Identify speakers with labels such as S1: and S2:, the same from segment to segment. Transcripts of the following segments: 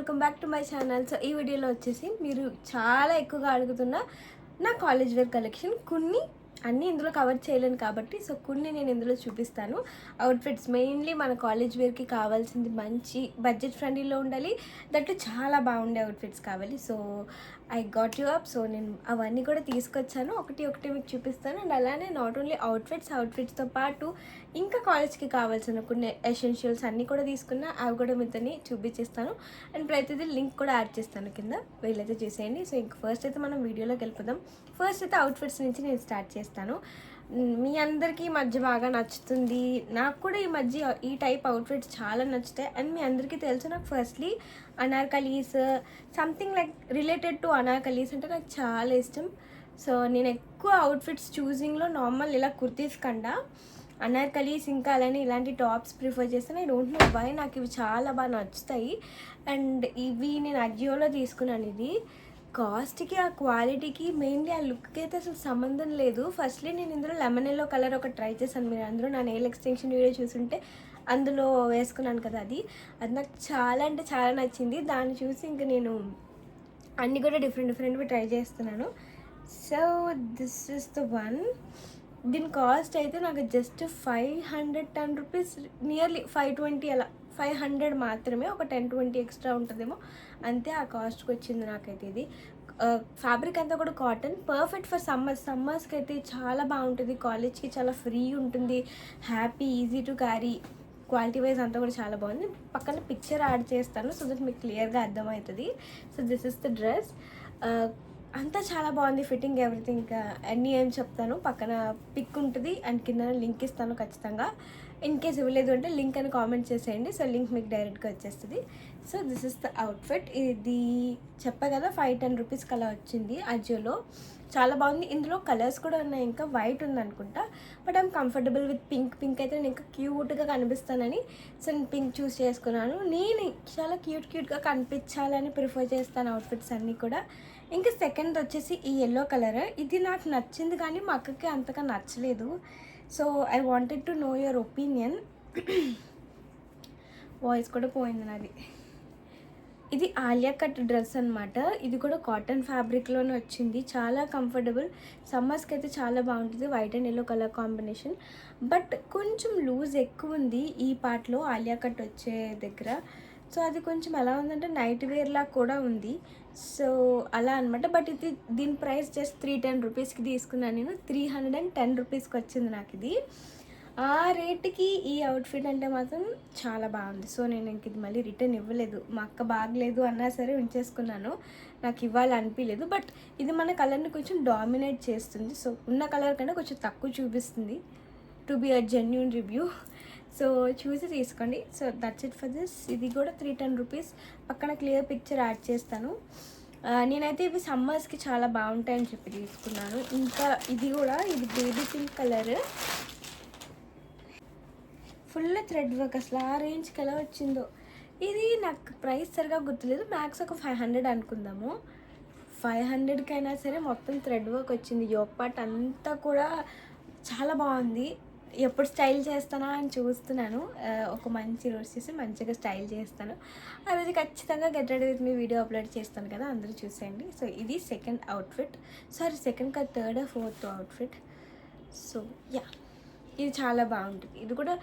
S1: Welcome back to my channel. So ఈ వీడియోలో వచ్చేసి మీరు చాలా ఎక్కువగా అడుగుతున్న నా కాలేజ్ వేర్ కలెక్షన్ కొన్ని అన్నీ ఇందులో కవర్ చేయలేను కాబట్టి సో కొన్ని నేను ఇందులో చూపిస్తాను. అవుట్ఫిట్స్ మెయిన్లీ మన కాలేజ్ వేర్కి కావాల్సింది మంచి బడ్జెట్ ఫ్రెండ్లీలో ఉండాలి, దట్టు చాలా బాగుండే అవుట్ఫిట్స్ కావాలి. So I got you up. So నేను అవన్నీ కూడా తీసుకొచ్చాను, ఒకటి మీకు చూపిస్తాను. అండ్ అలానే నాట్ ఓన్లీ అవుట్ఫిట్స్తో పాటు ఇంకా కాలేజ్కి కావాల్సిన కొన్ని ఎసెన్షియల్స్ అన్నీ కూడా తీసుకున్నా, అవి కూడా మీతోని చూపించేస్తాను. అండ్ ప్రతిదీ లింక్ కూడా యాడ్ చేస్తాను కింద, వీళ్ళైతే చూసేయండి. సో ఇంక ఫస్ట్ అయితే మనం వీడియోలోకి వెళ్ళిపోదాం. ఫస్ట్ అయితే అవుట్ఫిట్స్ నుంచి నేను స్టార్ట్ చేస్తాను. మీ అందరికీ ఈ మధ్య బాగా నచ్చుతుంది, నాకు కూడా ఈ మధ్య ఈ టైప్ అవుట్ఫిట్స్ చాలా నచ్చుతాయి. అండ్ మీ అందరికీ తెలుసు నాకు firstly anarkalis, something like related to anarkalis అంటే నాకు చాలా ఇష్టం. సో నేను ఎక్కువ అవుట్ఫిట్స్ చూసింగ్లో నార్మల్ ఇలా కుర్తీస్ కన్నా అనార్కలీస్ ఇంకా అలానే ఇలాంటి టాప్స్ ప్రిఫర్ చేస్తాను. ఐ డోంట్ నో వై, నాకు ఇవి చాలా బాగా నచ్చుతాయి. అండ్ ఇవి నేను అజియోలో తీసుకున్నాను. ఇది కాస్ట్కి ఆ క్వాలిటీకి మెయిన్లీ ఆ లుక్కి అయితే అసలు సంబంధం లేదు. ఫస్ట్లీ నేను ఇందులో లెమన్ ఎల్లో కలర్ ఒక ట్రై చేశాను. మీరు అందరూ నా నెయిల్ ఎక్స్టెన్షన్ వీడియో చూసుంటే అందులో వేసుకున్నాను కదా, అది నాకు చాలా అంటే చాలా నచ్చింది. దాన్ని చూసి ఇంకా నేను అన్నీ కూడా డిఫరెంట్వి ట్రై చేస్తున్నాను. So this is the one. దీని కాస్ట్ అయితే నాకు జస్ట్ 510 రూపీస్, నియర్లీ 520 అలా, 500 మాత్రమే. ఒక 10-20 ఎక్స్ట్రా ఉంటుందేమో అంతే ఆ కాస్ట్కి వచ్చింది నాకైతే. ఇది ఫ్యాబ్రిక్ అంతా కూడా కాటన్, పర్ఫెక్ట్ ఫర్ సమ్మర్స్కి అయితే చాలా బాగుంటుంది. కాలేజ్కి చాలా ఫ్రీ ఉంటుంది, happy, easy to carry, quality wise అంతా కూడా చాలా బాగుంది. పక్కన పిక్చర్ యాడ్ చేస్తాను సో దట్ మీకు క్లియర్గా అర్థమవుతుంది. So this is the dress. అంతా చాలా బాగుంది, ఫిట్టింగ్ ఎవ్రీథింగ్ అన్నీ ఏం చెప్తాను. పక్కన పిక్ ఉంటుంది అండ్ కింద లింక్ ఇస్తాను ఖచ్చితంగా. ఇన్ కేస్ ఇవ్వలేదు అంటే లింక్ అని కామెంట్ చేసేయండి, సో లింక్ మీకు డైరెక్ట్గా వచ్చేస్తుంది. So this is the outfit. ఇది చెప్పా కదా 510 రూపీస్కి అలా వచ్చింది అజియోలో. చాలా బాగుంది. ఇందులో కలర్స్ కూడా ఉన్నాయి, ఇంకా వైట్ ఉందనుకుంటా. But I'm comfortable with pink అయితే నేను ఇంకా క్యూట్గా కనిపిస్తానని సో నేను పింక్ చూస్ చేసుకున్నాను. నేను చాలా క్యూట్గా కనిపించాలని ప్రిఫర్ చేస్తాను అవుట్ఫిట్స్ అన్నీ కూడా. ఇంకా సెకండ్ వచ్చేసి ఈ ఎల్లో కలర్. ఇది నాకు నచ్చింది కానీ మా అక్కకి అంతగా నచ్చలేదు. So I wanted to know your opinion. Voice కూడా పోయింది నాది. ఇది ఆలియా కట్ డ్రెస్ అనమాట. ఇది కూడా కాటన్ ఫ్యాబ్రిక్లోనే వచ్చింది, చాలా కంఫర్టబుల్. సమ్మర్స్కి అయితే చాలా బాగుంటుంది, white and yellow colour combination. But కొంచెం లూజ్ ఎక్కువ ఉంది ఈ పార్ట్లో, ఆలియా కట్ వచ్చే దగ్గర. సో అది కొంచెం ఎలా ఉందంటే నైట్ వేర్లా కూడా ఉంది. సో అలా అనమాట. బట్ ఇది దీని ప్రైస్ జస్ట్ 310 రూపీస్కి తీసుకున్నాను నేను. 310 రూపీస్కి వచ్చింది నాకు ఇది. ఆ రేటుకి ఈ అవుట్ఫిట్ అంటే మాత్రం చాలా బాగుంది. సో నేను ఇంక ఇది మళ్ళీ రిటర్న్ ఇవ్వలేదు. మా అక్క బాగలేదు అన్నా సరే ఉంచేసుకున్నాను, నాకు ఇవ్వాలి అనిపించలేదు. బట్ ఇది మన కలర్ని కొంచెం డామినేట్ చేస్తుంది. సో ఉన్న కలర్ కన్నా కొంచెం తక్కువ చూపిస్తుంది, to be a genuine review. So చూసి తీసుకోండి. So that's it for this. ఇది కూడా 310 రూపీస్. పక్కన క్లియర్ పిక్చర్ యాడ్ చేస్తాను. నేనైతే ఇవి సమ్మర్స్కి చాలా బాగుంటాయని చెప్పి తీసుకున్నాను. ఇంకా ఇది కూడా, ఇది baby pink colour, full thread work. అసలు ఆ రేంజ్కి ఎలా వచ్చిందో. ఇది నాకు ప్రైస్ సరిగా గుర్తులేదు, మ్యాక్స్ ఒక 500 అనుకుందాము. 500కి అయినా సరే మొత్తం థ్రెడ్ వర్క్ వచ్చింది. యోక్ పార్ట్ అంతా కూడా చాలా బాగుంది. ఎప్పుడు స్టైల్ చేస్తానా అని చూస్తున్నాను. ఒక మంచి రోజు చేసి మంచిగా స్టైల్ చేస్తాను. ఆ రోజు ఖచ్చితంగా get ready with me video upload చేస్తాను కదా, అందరూ చూసేయండి. సో ఇది సెకండ్ అవుట్ఫిట్, సెకండ్ కాదు, third fourth outfit. So yeah, ఇది చాలా బాగుంటుంది. ఇది కూడా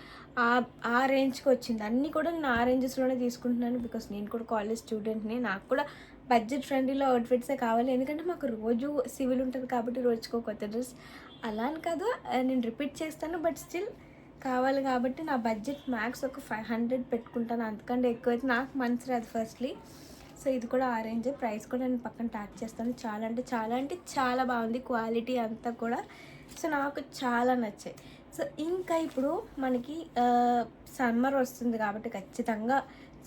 S1: ఆ రేంజ్కి వచ్చింది. అన్నీ కూడా నేను ఆ రేంజెస్లోనే తీసుకుంటున్నాను, బికాస్ నేను కూడా కాలేజ్ స్టూడెంట్ని. నాకు కూడా బడ్జెట్ ఫ్రెండ్లీలో అవుట్ఫిట్సే కావాలి, ఎందుకంటే మాకు రోజు సివిల్ ఉంటుంది కాబట్టి రోజుకో కొత్త డ్రెస్ అలా అని కాదు, నేను రిపీట్ చేస్తాను. బట్ స్టిల్ కావాలి కాబట్టి నా బడ్జెట్ మ్యాక్స్ ఒక 500 పెట్టుకుంటాను, అంతకంటే ఎక్కువైతే నాకు మనసు రాదు ఫస్ట్లీ. సో ఇది కూడా ఆ రేంజ్. ప్రైస్ కూడా నేను పక్కన ట్యాగ్ చేస్తాను. చాలా అంటే చాలా బాగుంది, క్వాలిటీ అంతా కూడా. సో నాకు చాలా నచ్చాయి. సో ఇంకా ఇప్పుడు మనకి సమ్మర్ వస్తుంది కాబట్టి ఖచ్చితంగా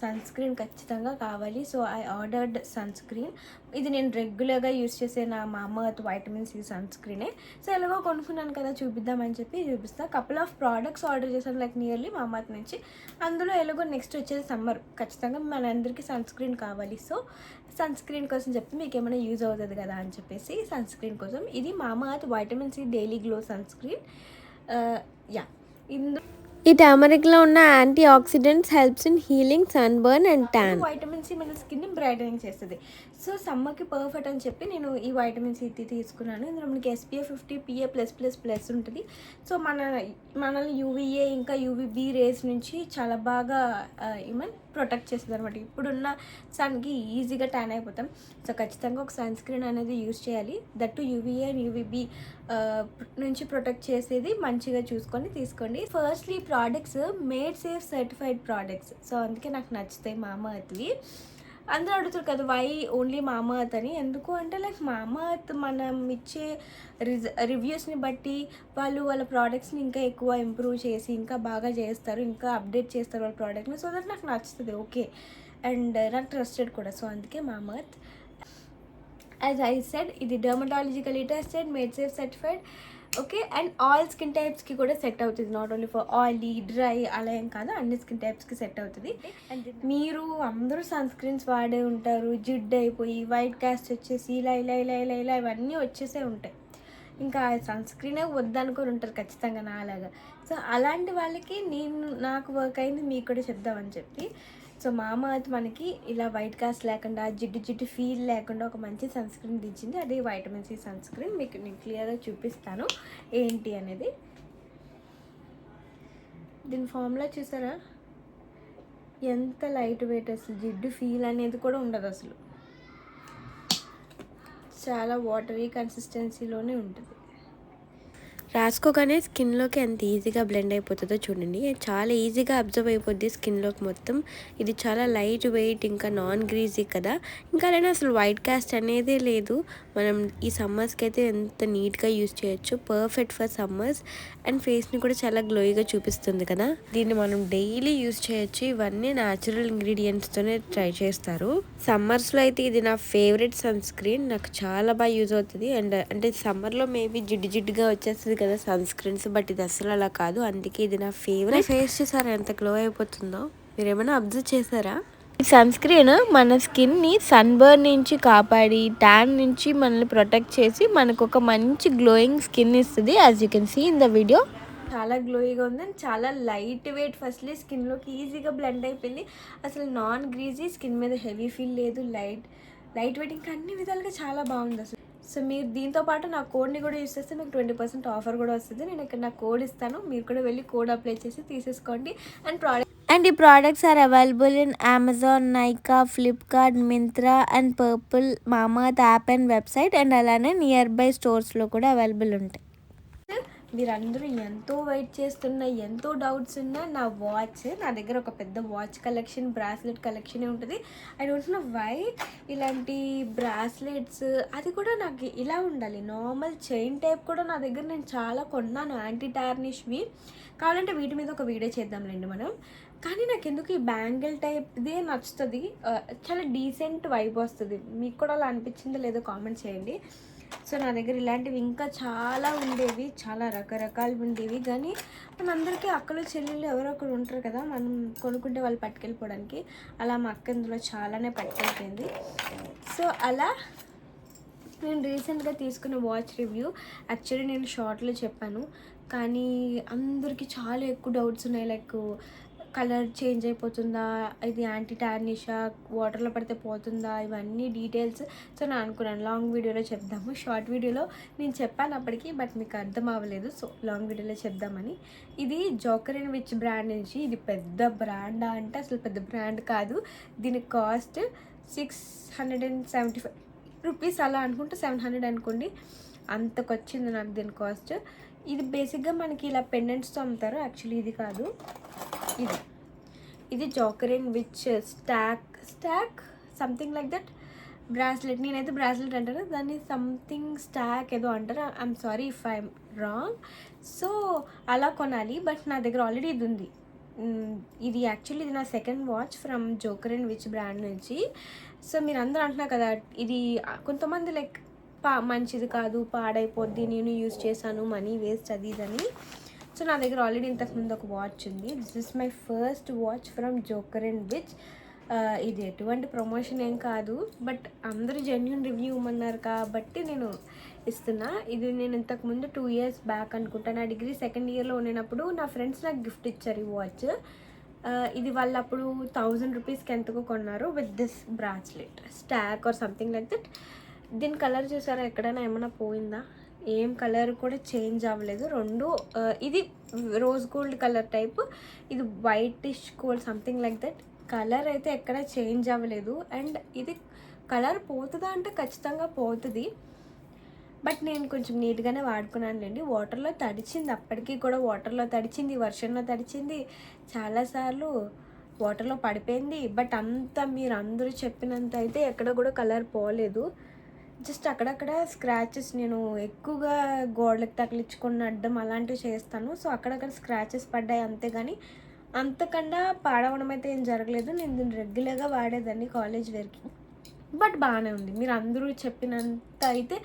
S1: సన్ స్క్రీన్ ఖచ్చితంగా కావాలి. So I ordered sunscreen. ఇది నేను రెగ్యులర్గా యూస్ చేసే నా మామర్త్ వైటమిన్ సి సన్ స్క్రీనే. సో ఎలాగో కొనుక్కున్నాను కదా చూపిద్దామని చెప్పి చూపిస్తాను. కపుల్ ఆఫ్ ప్రోడక్ట్స్ ఆర్డర్ చేశాను, లైక్ నియర్లీ మామర్త్ నుంచి. అందులో ఎలాగో నెక్స్ట్ వచ్చేది సమ్మర్, ఖచ్చితంగా మనందరికీ సన్ స్క్రీన్ కావాలి. సో సన్ స్క్రీన్ కోసం చెప్పి మీకు ఏమైనా యూజ్ అవుతుంది కదా అని చెప్పేసి సన్ స్క్రీన్ కోసం ఇది Mamaearth vitamin C daily glow sunscreen. Yeah, ఈ టర్మరిక్లో ఉన్న antioxidants helps in healing sunburn and tan. Vitamin C మన స్కిన్ని బ్రైటనింగ్ చేస్తుంది. సో సమ్మర్కి పర్ఫెక్ట్ అని చెప్పి నేను ఈ వైటమిన్ సి తీసుకున్నాను. ఇందులో మనకి SPF 50 PA+++ ఉంటుంది. సో మనల్ని UVA ఇంకా UVB రేస్ నుంచి చాలా బాగా ప్రొటెక్ట్ చేస్తుంది అనమాట. ఇప్పుడున్న సన్కి ఈజీగా ట్యాన్ అయిపోతాం. సో ఖచ్చితంగా ఒక సన్ స్క్రీన్ అనేది యూజ్ చేయాలి. దట్టు UVA అండ్ UVB నుంచి ప్రొటెక్ట్ చేసేది మంచిగా చూసుకొని తీసుకోండి. Firstly products made safe certified products. So అందుకే నాకు నచ్చుతాయి మామాఅర్త్వి. అందరూ అడుగుతారు కదా వై ఓన్లీ మామాఅర్త్ అని. ఎందుకు అంటే లైక్ మామాఅర్త్ మనం ఇచ్చే రివ్యూస్ని బట్టి వాళ్ళ ప్రోడక్ట్స్ని ఇంకా ఎక్కువ ఇంప్రూవ్ చేసి ఇంకా బాగా చేస్తారు, ఇంకా అప్డేట్ చేస్తారు వాళ్ళ ప్రోడక్ట్ని. సో దట్ నాకు నచ్చుతుంది, ఓకే, అండ్ నాకు ట్రస్టెడ్ కూడా. సో అందుకే మామాఅర్త్. యాజ్ ఐ సెడ్ ఇది dermatologically tested, made safe certified, okay, and all skin టైప్స్కి కూడా సెట్ అవుతుంది. Not only for oily, dry అలా ఏం కాదు, అన్ని స్కిన్ టైప్స్కి సెట్ అవుతుంది. అండ్ మీరు అందరూ సన్ స్క్రీన్స్ వాడే ఉంటారు, జిడ్డు అయిపోయి వైట్ కాస్ట్ వచ్చేసి ఇలా ఇలా ఇలా ఇలా ఇలా ఇవన్నీ వచ్చేసే ఉంటాయి. ఇంకా సన్ స్క్రీనే వద్దనుకొని ఉంటారు ఖచ్చితంగా నాలాగా. సో అలాంటి వాళ్ళకి నాకు వర్క్ అయింది మీకు కూడా చెప్దామని చెప్పి. సో మామాఅర్త్ మనకి ఇలా వైట్ కాస్ట్ లేకుండా జిడ్డు ఫీల్ లేకుండా ఒక మంచి సన్ స్క్రీన్ ఇచ్చింది. అదే వైటమిన్ సి సన్ స్క్రీన్. మీకు నేను క్లియర్గా చూపిస్తాను ఏంటి అనేది. దీని ఫార్ములా చూసారా ఎంత లైట్ వెయిట్, అసలు జిడ్డు ఫీల్ అనేది కూడా ఉండదు, అసలు చాలా వాటరీ కన్సిస్టెన్సీలోనే ఉంటుంది. రాసుకోగానే స్కిన్లోకి ఎంత ఈజీగా బ్లెండ్ అయిపోతుందో చూడండి. చాలా ఈజీగా అబ్జర్వ్ అయిపోద్ది స్కిన్లోకి మొత్తం. ఇది చాలా లైట్ వెయిట్, ఇంకా నాన్ గ్రీజీ కదా. ఇంకా అలానే అసలు వైట్ కాస్ట్ అనేదే లేదు. మనం ఈ సమ్మర్స్కి అయితే ఎంత నీట్గా యూజ్ చేయొచ్చు. Perfect for summers. అండ్ ఫేస్ని కూడా చాలా గ్లోయిగా చూపిస్తుంది కదా. దీన్ని మనం డైలీ యూజ్ చేయొచ్చు. ఇవన్నీ న్యాచురల్ ఇంగ్రీడియంట్స్తోనే ట్రై చేస్తారు. సమ్మర్స్లో అయితే ఇది నా ఫేవరెట్ సన్ స్క్రీన్. నాకు చాలా బాగా యూజ్ అవుతుంది. అండ్ అంటే సమ్మర్లో మేబీ జిడ్డుగా వచ్చేస్తుంది కదా సన్ స్క్రీన్స్, బట్ ఇది అసలు అలా కాదు. అందుకే ఇది నా ఫేవరెట్. ఫేస్ చూసారా ఎంత గ్లో అయిపోతుందో, మీరు ఏమైనా అబ్జర్వ్ చేశారా? ఈ సన్ స్క్రీన్ మన స్కిన్ని సన్బర్న్ నుంచి కాపాడి ట్యాన్ నుంచి మనల్ని ప్రొటెక్ట్ చేసి మనకు ఒక మంచి గ్లోయింగ్ స్కిన్ ఇస్తుంది. As you can see in the video. చాలా గ్లోయిగా ఉంది అండ్ చాలా లైట్ వెయిట్. ఫస్ట్లీ స్కిన్లోకి ఈజీగా బ్లెండ్ అయిపోయింది. అసలు నాన్ గ్రీజీ, స్కిన్ మీద హెవీ ఫీల్ లేదు, లైట్ వెయిట్, ఇంకా అన్ని విధాలుగా చాలా బాగుంది అసలు. సో మీరు దీంతో పాటు నా కోడ్ని కూడా యూస్ చేస్తే మీకు 20% ఆఫర్ కూడా వస్తుంది. నేను ఇక్కడ నా కోడ్ ఇస్తాను, మీరు కూడా వెళ్ళి కోడ్ అప్లై చేసి తీసేసుకోండి. అండ్ ఈ products are available in Amazon, Nykaa, Flipkart, Myntra and Purplle, Mamaearth app and website. And అలానే నియర్ బై స్టోర్స్లో కూడా అవైలబుల్ ఉంటాయి. మీరందరూ ఎంతో వెయిట్ చేస్తున్న, ఎంతో డౌట్స్ ఉన్న నా వాచ్, నా దగ్గర ఒక పెద్ద వాచ్ కలెక్షన్, బ్రాస్లెట్ కలెక్షన్ ఉంటుంది. ఐ డోంట్ నో వై ఇలాంటి బ్రాస్లెట్స్, అది కూడా నాకు ఇలా ఉండాలి. నార్మల్ చైన్ టైప్ కూడా నా దగ్గర నేను చాలా కొన్నాను, యాంటీ టార్నిష్వి. కావాలంటే వీటి మీద ఒక వీడియో చేద్దాంలేండి మనం. కానీ నాకు ఎందుకు ఈ బ్యాంగిల్ టైప్దే నచ్చుతుంది. చాలా డీసెంట్ వైబ్ వస్తుంది. మీకు కూడా అలా అనిపించిందో లేదో కామెంట్ చేయండి. సో నా దగ్గర ఇలాంటివి ఇంకా చాలా ఉండేవి, చాలా రకరకాలు ఉండేవి. కానీ మనందరికీ అక్కలు చెల్లెళ్ళు ఎవరో ఒకరు ఉంటారు కదా, మనం కొనుక్కుంటే వాళ్ళు పట్టుకెళ్ళిపోవడానికి. అలా మా అక్క ఇందులో చాలానే పట్టుకెళ్ళిపోయింది. సో అలా నేను రీసెంట్గా తీసుకున్న వాచ్ రివ్యూ యాక్చువల్లీ నేను షార్ట్లో చెప్పాను, కానీ అందరికీ చాలా ఎక్కువ డౌట్స్ ఉన్నాయి. లైక్ కలర్ చేంజ్ అయిపోతుందా, ఇది యాంటీ టార్నిషా, వాటర్లో పడితే పోతుందా, ఇవన్నీ డీటెయిల్స్. సో నేను అనుకున్నాను లాంగ్ వీడియోలో చెప్దాము. షార్ట్ వీడియోలో నేను చెప్పాను అప్పటికి, బట్ మీకు అర్థం అవ్వలేదు. సో లాంగ్ వీడియోలో చెప్దామని. ఇది జోకర్ అండ్ విచ్ బ్రాండ్ నుంచి. ఇది పెద్ద బ్రాండా అంటే అసలు పెద్ద బ్రాండ్ కాదు. దీని కాస్ట్ 675 రూపీస్ అలా అనుకుంటే, 700 అనుకోండి, అంతకొచ్చింది నాకు దీని కాస్ట్. ఇది బేసిక్గా మనకి ఇలా పెండెంట్స్తో అమ్ముతారు. యాక్చువల్లీ ఇది కాదు, ఇది joker and which stock something like that bracelet. నేనైతే బ్రాస్లెట్ అంటారు, దాన్ని సంథింగ్ స్టాక్ ఏదో అంటారు. I'm sorry if I'm wrong. So అలా కొనాలి, బట్ నా దగ్గర ఆల్రెడీ ఇది ఉంది. ఇది యాక్చువల్లీ ఇది నా second watch from joker and which brand నుంచి. సో మీరు అందరూ అంటున్నారు కదా, ఇది కొంతమంది లైక్ మంచిది కాదు, పాడైపోద్ది, నేను యూజ్ చేశాను, మనీ వేస్ట్, అది ఇదని. సో నా దగ్గర ఆల్రెడీ ఇంతకుముందు ఒక వాచ్ ఉంది. This is my first watch from joker and which. ఇది ఎటువంటి ప్రమోషన్ ఏం కాదు, బట్ అందరూ జెన్యూన్ రివ్యూ ఇవ్వమన్నారు కాబట్టి నేను ఇస్తున్నా. ఇది నేను ఇంతకుముందు 2 years బ్యాక్ అనుకుంటా, నా డిగ్రీ సెకండ్ ఇయర్లో ఉన్నప్పుడు నా ఫ్రెండ్స్ నాకు గిఫ్ట్ ఇచ్చారు ఈ వాచ్. ఇది వాళ్ళు అప్పుడు 1000 రూపీస్కి ఎంతకో కొన్నారు with this bracelet stock or something like that. దీని కలర్ చూసారా, ఎక్కడైనా ఏమైనా పోయిందా? ఏం కలర్ కూడా చేంజ్ అవ్వలేదు. రెండు ఇది రోజ్ గోల్డ్ కలర్ టైప్, ఇది whitish gold something like that. Colour అయితే ఎక్కడ చేంజ్ అవ్వలేదు. అండ్ ఇది కలర్ పోతుందా అంటే ఖచ్చితంగా పోతుంది, బట్ నేను కొంచెం నీట్గానే వాడుకున్నానులేండి. వాటర్లో తడిచింది, అప్పటికీ కూడా వాటర్లో తడిచింది, వర్షంలో తడిచింది, చాలాసార్లు వాటర్లో పడిపోయింది. బట్ అంత మీరు అందరూ చెప్పినంత అయితే ఎక్కడ కూడా కలర్ పోలేదు. జస్ట్ అక్కడక్కడ స్క్రాచెస్, నేను ఎక్కువగా గోడలకు తగిలించుకొని అడ్డం అలాంటివి చేస్తాను, సో అక్కడక్కడ స్క్రాచెస్ పడ్డాయి అంతే. కానీ అంతకన్నా పాడవడం అయితే ఏం జరగలేదు. నేను దీన్ని రెగ్యులర్గా వాడేదాన్ని కాలేజ్ వేర్కి, బట్ బాగానే ఉంది. మీరు అందరూ చెప్పినంత అయితే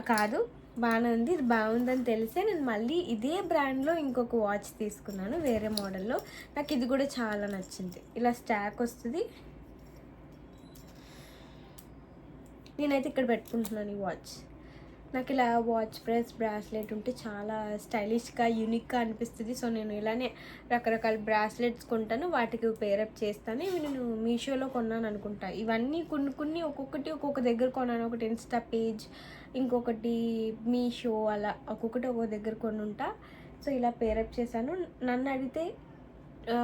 S1: కాదు, బాగానే ఉంది. ఇది బాగుందని తెలిసే నేను మళ్ళీ ఇదే బ్రాండ్లో ఇంకొక వాచ్ తీసుకున్నాను వేరే మోడల్లో. నాకు ఇది కూడా చాలా నచ్చింది. ఇలా స్టాక్ వస్తుంది. నేనైతే ఇక్కడ పెట్టుకుంటున్నాను ఈ వాచ్. నాకు ఇలా వాచ్ ప్రెస్ బ్రాస్లెట్ ఉంటే చాలా స్టైలిష్గా యూనిక్గా అనిపిస్తుంది. సో నేను ఇలానే రకరకాల బ్రాస్లెట్స్ కొంటాను, వాటికి పేరప్ చేస్తాను. ఇవి నేను మీషోలో కొన్నాను అనుకుంటా. ఇవన్నీ కొన్ని ఒక్కొక్కటి ఒక్కొక్క దగ్గర కొన్నాను. ఒకటి ఇన్స్టా పేజ్, ఇంకొకటి మీషో, అలా ఒక్కొక్కటి ఒక్కొక్క దగ్గర కొని ఉంటా. సో ఇలా పేరప్ చేశాను. నన్ను అడిగితే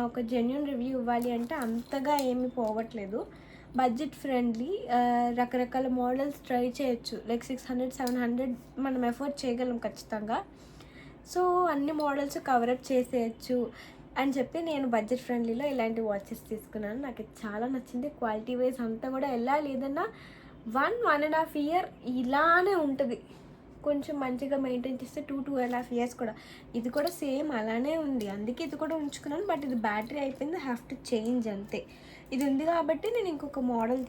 S1: ఒక జెన్యూన్ రివ్యూ ఇవ్వాలి అంటే అంతగా ఏమీ పోవట్లేదు, బడ్జెట్ ఫ్రెండ్లీ. రకరకాల మోడల్స్ ట్రై చేయొచ్చు, లైక్ 600-700 మనం ఎఫోర్డ్ చేయగలం ఖచ్చితంగా. సో అన్ని మోడల్స్ కవరప్ చేసేయచ్చు అని చెప్పి నేను బడ్జెట్ ఫ్రెండ్లీలో ఇలాంటి వాచెస్ తీసుకున్నాను. నాకు చాలా నచ్చింది. క్వాలిటీ వైజ్ అంతా కూడా ఎలా లేదన్నా 1-1.5 year ఇలానే ఉంటుంది. కొంచెం మంచిగా మెయింటైన్ చేస్తే 2-2.5 years కూడా. ఇది కూడా సేమ్ అలానే ఉంది, అందుకే ఇది కూడా ఉంచుకున్నాను. బట్ ఇది బ్యాటరీ అయిపోయింది, హ్యావ్ టు చేంజ్ అంతే. ఇది ఉంది కాబట్టి నేను ఇంకొక మోడల్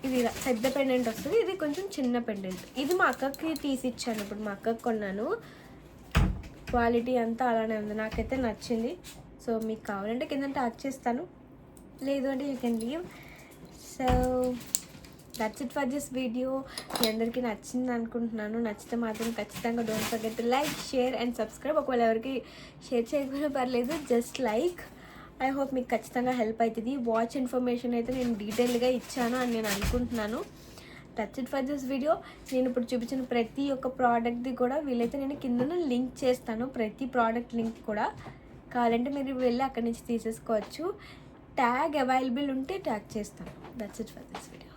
S1: ఇది ఇలా పెద్ద పెండెంట్ వస్తుంది, ఇది కొంచెం చిన్న పెండెంట్. ఇది మా అక్కకి తీసి ఇచ్చాను, ఇప్పుడు మా అక్కకి కొన్నాను. క్వాలిటీ అంతా అలానే ఉంది, నాకైతే నచ్చింది. సో మీకు కావాలంటే కింద ట్యాగ్ చేస్తాను, లేదు అంటే you can leave. So that's it for this video. మీ అందరికీ నచ్చింది అనుకుంటున్నాను. నచ్చితే మాత్రం ఖచ్చితంగా don't forget to like, share and subscribe. ఒకవేళ ఎవరికి షేర్ చేయకపోయినా పర్లేదు, జస్ట్ లైక్. ఐ హోప్ మీకు ఖచ్చితంగా హెల్ప్ అవుతుంది. వాచ్ ఇన్ఫర్మేషన్ అయితే నేను డీటెయిల్గా ఇచ్చాను అని నేను అనుకుంటున్నాను. That's it for this video. నేను ఇప్పుడు చూపించిన ప్రతి ఒక్క ప్రోడక్ట్ది కూడా వీలైతే నేను కింద లింక్ చేస్తాను, ప్రతి ప్రోడక్ట్ లింక్ కూడా. కావాలంటే మీరు వెళ్ళి అక్కడి నుంచి తీసేసుకోవచ్చు. ట్యాగ్ అవైలబుల్ ఉంటే ట్యాగ్ చేస్తాను. That's it for this video.